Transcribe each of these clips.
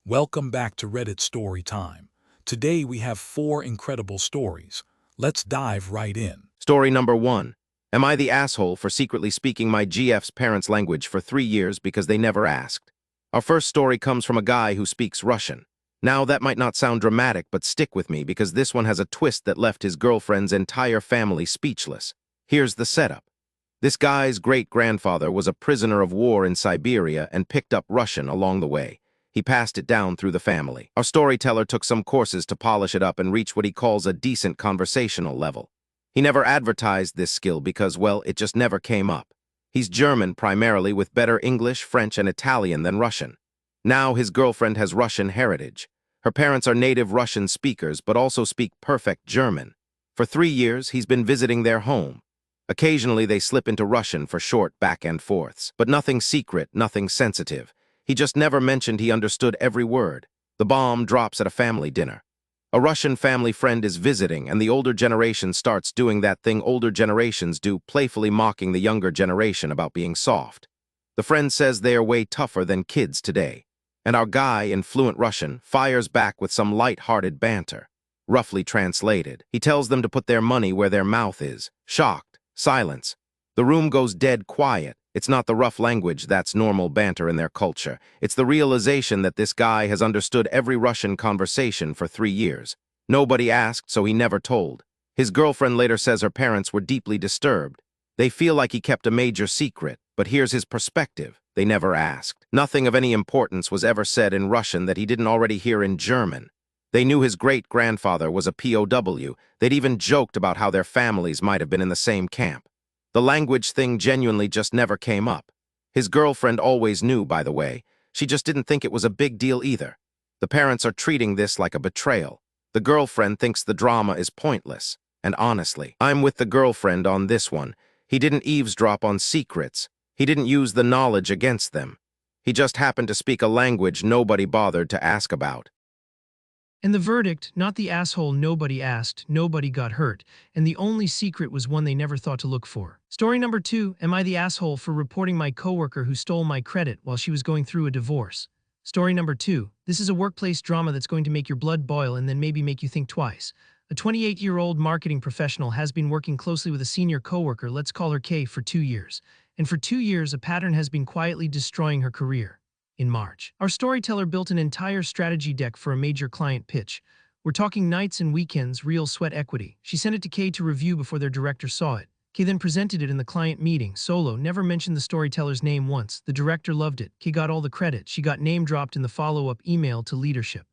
Welcome back to Reddit Story Time. Today we have 4 incredible stories. Let's dive right in. Story number 1. Am I the asshole for secretly speaking my GF's parents' language for 3 years because they never asked? Our first story comes from a guy who speaks Russian. Now, that might not sound dramatic, but stick with me because this one has a twist that left his girlfriend's entire family speechless. Here's the setup. This guy's great-grandfather was a prisoner of war in Siberia and picked up Russian along the way. He passed it down through the family. Our storyteller took some courses to polish it up and reach what he calls a decent conversational level. He never advertised this skill because, well, it just never came up. He's German primarily, with better English, French, and Italian than Russian. Now his girlfriend has Russian heritage. Her parents are native Russian speakers but also speak perfect German. For 3 years, he's been visiting their home. Occasionally they slip into Russian for short back and forths, but nothing secret, nothing sensitive. He just never mentioned he understood every word. The bomb drops at a family dinner. A Russian family friend is visiting, and the older generation starts doing that thing older generations do, playfully mocking the younger generation about being soft. The friend says they are way tougher than kids today, and our guy, in fluent Russian, fires back with some light-hearted banter. Roughly translated, he tells them to put their money where their mouth is. Shocked. Silence. The room goes dead quiet. It's not the rough language that's normal banter in their culture. It's the realization that this guy has understood every Russian conversation for 3 years. Nobody asked, so he never told. His girlfriend later says her parents were deeply disturbed. They feel like he kept a major secret, but here's his perspective. They never asked. Nothing of any importance was ever said in Russian that he didn't already hear in German. They knew his great-grandfather was a POW. They'd even joked about how their families might have been in the same camp. The language thing genuinely just never came up. His girlfriend always knew, by the way. She just didn't think it was a big deal either. The parents are treating this like a betrayal. The girlfriend thinks the drama is pointless. And honestly, I'm with the girlfriend on this one. He didn't eavesdrop on secrets. He didn't use the knowledge against them. He just happened to speak a language nobody bothered to ask about. And the verdict, not the asshole nobody asked, nobody got hurt, and the only secret was one they never thought to look for. Story number 2, am I the asshole for reporting my coworker who stole my credit while she was going through a divorce? Story number 2, this is a workplace drama that's going to make your blood boil and then maybe make you think twice. A 28-year-old marketing professional has been working closely with a senior coworker, let's call her Kay, for 2 years. And for 2 years, a pattern has been quietly destroying her career. In March, our storyteller built an entire strategy deck for a major client pitch. We're talking nights and weekends, real sweat equity. She sent it to Kay to review before their director saw it. Kay then presented it in the client meeting, solo, never mentioned the storyteller's name once. The director loved it. Kay got all the credit. She got name-dropped in the follow-up email to leadership.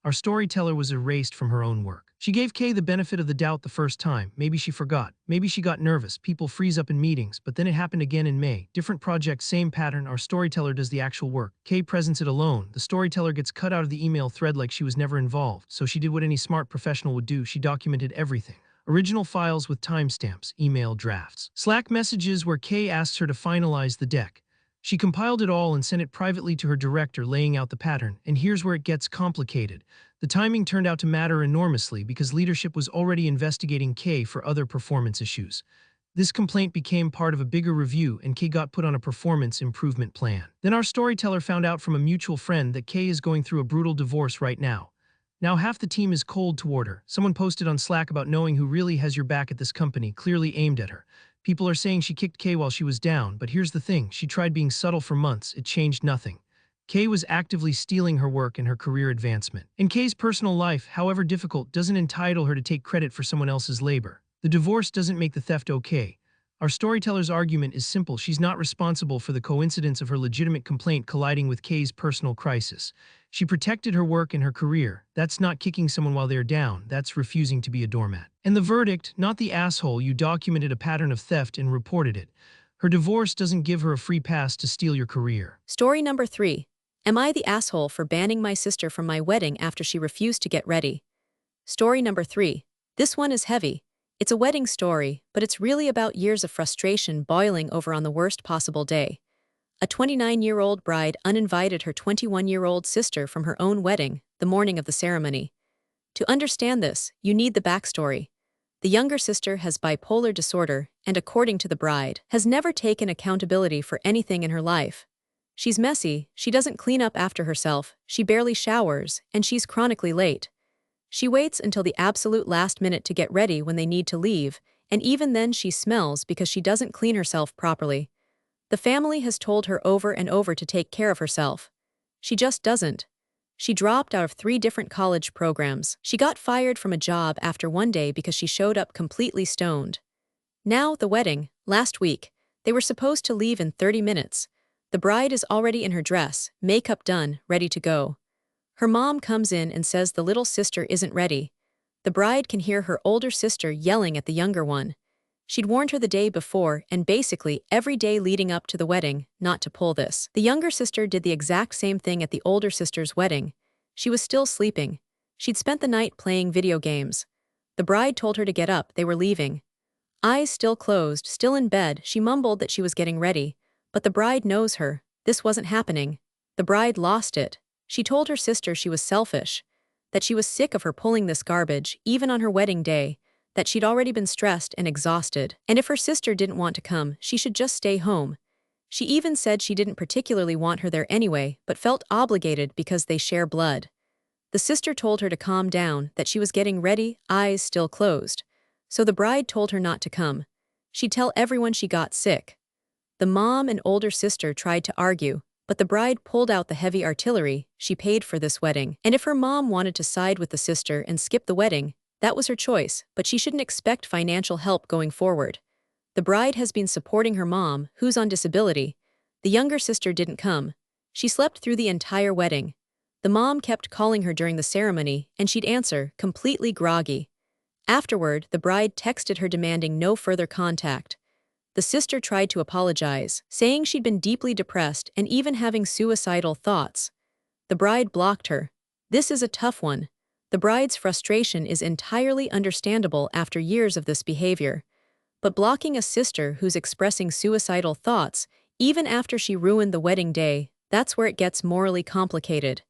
Our storyteller was erased from her own work. She gave Kay the benefit of the doubt the first time. Maybe she forgot. Maybe she got nervous. People freeze up in meetings, but then it happened again in May. Different project, same pattern. Our storyteller does the actual work. Kay presents it alone. The storyteller gets cut out of the email thread like she was never involved. So she did what any smart professional would do. She documented everything. Original files with timestamps, email drafts, Slack messages where Kay asks her to finalize the deck. She compiled it all and sent it privately to her director, laying out the pattern. And here's where it gets complicated. The timing turned out to matter enormously because leadership was already investigating Kay for other performance issues. This complaint became part of a bigger review, and Kay got put on a performance improvement plan. Then our storyteller found out from a mutual friend that Kay is going through a brutal divorce right now. Now half the team is cold toward her. Someone posted on Slack about knowing who really has your back at this company, clearly aimed at her. People are saying she kicked Kay while she was down, but here's the thing, she tried being subtle for months, it changed nothing. Kay was actively stealing her work and her career advancement. And Kay's personal life, however difficult, doesn't entitle her to take credit for someone else's labor. The divorce doesn't make the theft okay. Our storyteller's argument is simple, she's not responsible for the coincidence of her legitimate complaint colliding with Kay's personal crisis. She protected her work and her career. That's not kicking someone while they're down, that's refusing to be a doormat. And the verdict, not the asshole, you documented a pattern of theft and reported it. Her divorce doesn't give her a free pass to steal your career. Story number 3. Am I the asshole for banning my sister from my wedding after she refused to get ready? Story number 3. This one is heavy. It's a wedding story, but it's really about years of frustration boiling over on the worst possible day. A 29-year-old bride uninvited her 21-year-old sister from her own wedding the morning of the ceremony. To understand this, you need the backstory. The younger sister has bipolar disorder and, according to the bride, has never taken accountability for anything in her life. She's messy, she doesn't clean up after herself, she barely showers, and she's chronically late. She waits until the absolute last minute to get ready when they need to leave, and even then she smells because she doesn't clean herself properly. The family has told her over and over to take care of herself. She just doesn't. She dropped out of 3 different college programs. She got fired from a job after one day because she showed up completely stoned. Now, the wedding, last week. They were supposed to leave in 30 minutes. The bride is already in her dress, makeup done, ready to go. Her mom comes in and says the little sister isn't ready. The bride can hear her older sister yelling at the younger one. She'd warned her the day before and basically every day leading up to the wedding not to pull this. The younger sister did the exact same thing at the older sister's wedding. She was still sleeping. She'd spent the night playing video games. The bride told her to get up, they were leaving. Eyes still closed, still in bed, she mumbled that she was getting ready. But the bride knows her. This wasn't happening. The bride lost it. She told her sister she was selfish, that she was sick of her pulling this garbage, even on her wedding day, that she'd already been stressed and exhausted, and if her sister didn't want to come, she should just stay home. She even said she didn't particularly want her there anyway, but felt obligated because they share blood. The sister told her to calm down, that she was getting ready, eyes still closed. So the bride told her not to come. She'd tell everyone she got sick. The mom and older sister tried to argue, but the bride pulled out the heavy artillery. She paid for this wedding. And if her mom wanted to side with the sister and skip the wedding, that was her choice, but she shouldn't expect financial help going forward. The bride has been supporting her mom, who's on disability. The younger sister didn't come. She slept through the entire wedding. The mom kept calling her during the ceremony, and she'd answer, completely groggy. Afterward, the bride texted her demanding no further contact. The sister tried to apologize, saying she'd been deeply depressed and even having suicidal thoughts. The bride blocked her. This is a tough one. The bride's frustration is entirely understandable after years of this behavior. But blocking a sister who's expressing suicidal thoughts, even after she ruined the wedding day, that's where it gets morally complicated.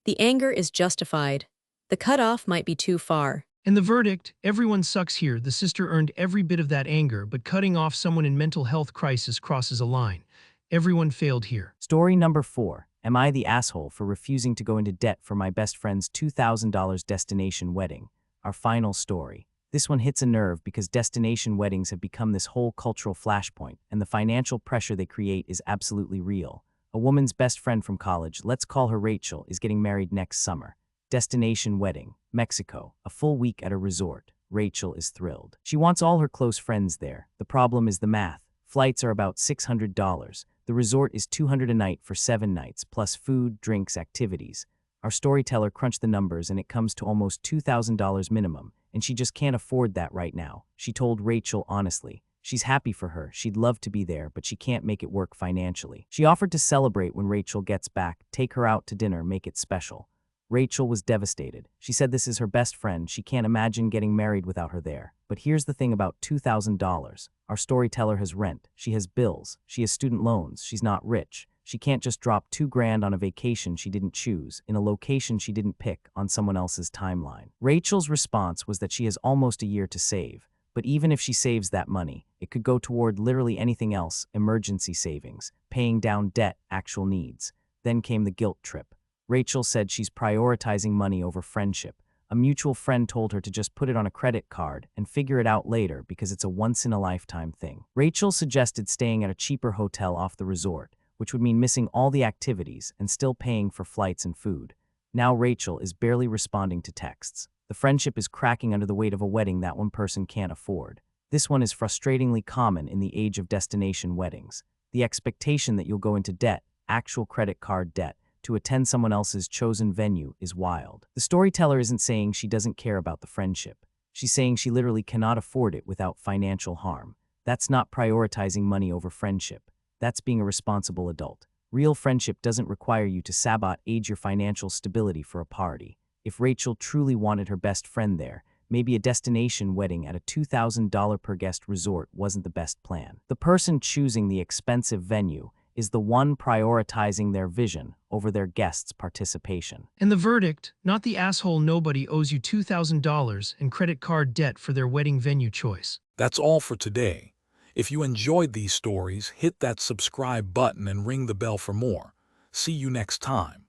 The anger is justified. The cutoff might be too far. And the verdict, everyone sucks here. The sister earned every bit of that anger, but cutting off someone in mental health crisis crosses a line. Everyone failed here. Story number 4. Am I the asshole for refusing to go into debt for my best friend's $2,000 destination wedding? Our final story. This one hits a nerve because destination weddings have become this whole cultural flashpoint, and the financial pressure they create is absolutely real. A woman's best friend from college, let's call her Rachel, is getting married next summer. Destination wedding, Mexico, a full week at a resort. Rachel is thrilled. She wants all her close friends there. The problem is the math. Flights are about $600. The resort is $200 a night for 7 nights, plus food, drinks, activities. Our storyteller crunched the numbers and it comes to almost $2,000 minimum, and she just can't afford that right now. She told Rachel honestly. She's happy for her, she'd love to be there, but she can't make it work financially. She offered to celebrate when Rachel gets back, take her out to dinner, make it special. Rachel was devastated. She said this is her best friend, she can't imagine getting married without her there. But here's the thing about $2,000. Our storyteller has rent, she has bills, she has student loans, she's not rich. She can't just drop $2,000 on a vacation she didn't choose, in a location she didn't pick, on someone else's timeline. Rachel's response was that she has almost a year to save. But even if she saves that money, it could go toward literally anything else, emergency savings, paying down debt, actual needs. Then came the guilt trip. Rachel said she's prioritizing money over friendship. A mutual friend told her to just put it on a credit card and figure it out later because it's a once-in-a-lifetime thing. Rachel suggested staying at a cheaper hotel off the resort, which would mean missing all the activities and still paying for flights and food. Now Rachel is barely responding to texts. The friendship is cracking under the weight of a wedding that one person can't afford. This one is frustratingly common in the age of destination weddings. The expectation that you'll go into debt, actual credit card debt, to attend someone else's chosen venue is wild. The storyteller isn't saying she doesn't care about the friendship. She's saying she literally cannot afford it without financial harm. That's not prioritizing money over friendship. That's being a responsible adult. Real friendship doesn't require you to sabotage your financial stability for a party. If Rachel truly wanted her best friend there, maybe a destination wedding at a $2,000 per guest resort wasn't the best plan. The person choosing the expensive venue is the one prioritizing their vision over their guests' participation. And the verdict, not the asshole nobody owes you $2,000 in credit card debt for their wedding venue choice. That's all for today. If you enjoyed these stories, hit that subscribe button and ring the bell for more. See you next time.